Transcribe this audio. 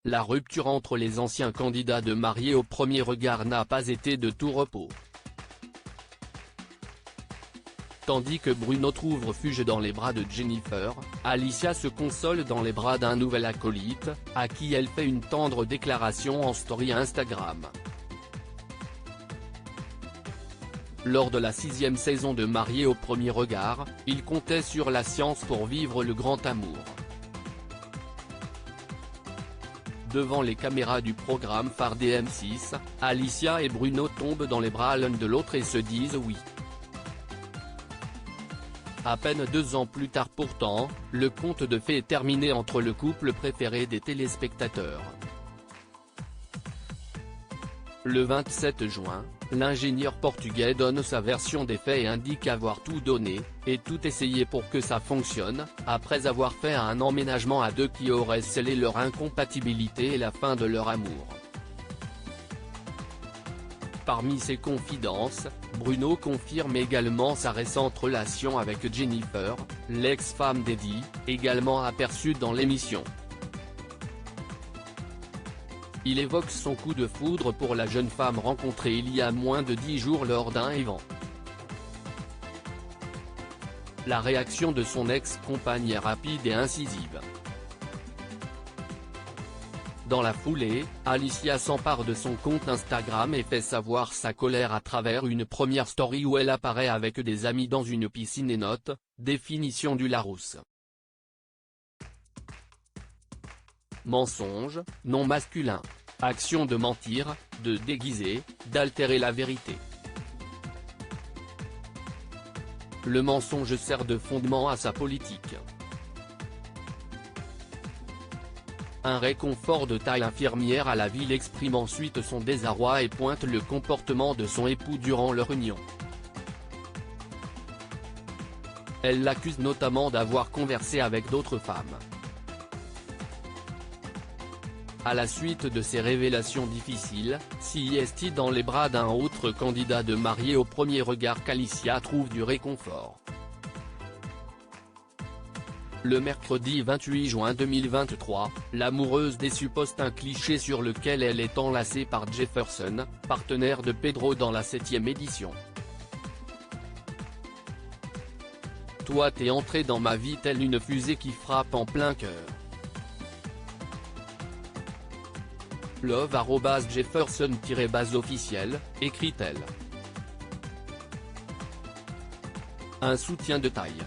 La rupture entre les anciens candidats de Mariés au premier regard n'a pas été de tout repos. Tandis que Bruno trouve refuge dans les bras de Jennifer, Alicia se console dans les bras d'un nouvel acolyte, à qui elle fait une tendre déclaration en story Instagram. Lors de la 6e saison de Mariés au premier regard, il comptait sur la science pour vivre le grand amour. Devant les caméras du programme phare des M6, Alicia et Bruno tombent dans les bras l'un de l'autre et se disent oui. À peine 2 ans plus tard pourtant, le conte de fées est terminé entre le couple préféré des téléspectateurs. Le 27 juin, l'ingénieur portugais donne sa version des faits et indique avoir tout donné, et tout essayé pour que ça fonctionne, après avoir fait un emménagement à 2 qui aurait scellé leur incompatibilité et la fin de leur amour. Parmi ses confidences, Bruno confirme également sa récente relation avec Jennifer, l'ex-femme d'Eddie, également aperçue dans l'émission. Il évoque son coup de foudre pour la jeune femme rencontrée il y a moins de 10 jours lors d'un événement. La réaction de son ex-compagne est rapide et incisive. Dans la foulée, Alicia s'empare de son compte Instagram et fait savoir sa colère à travers une première story où elle apparaît avec des amis dans une piscine et note, définition du Larousse. Mensonge, non masculin. Action de mentir, de déguiser, d'altérer la vérité. Le mensonge sert de fondement à sa politique. Un réconfort de taille infirmière à la ville exprime ensuite son désarroi et pointe le comportement de son époux durant leur union. Elle l'accuse notamment d'avoir conversé avec d'autres femmes. À la suite de ces révélations difficiles, s'y dans les bras d'un autre candidat de Mariés au premier regard qu'Alicia trouve du réconfort. Le mercredi 28 juin 2023, l'amoureuse déçue poste un cliché sur lequel elle est enlacée par Jefferson, partenaire de Pedro dans la 7e édition. Toi t'es entré dans ma vie telle une fusée qui frappe en plein cœur. Love@Jefferson-officiel, écrit-elle. Un soutien de taille.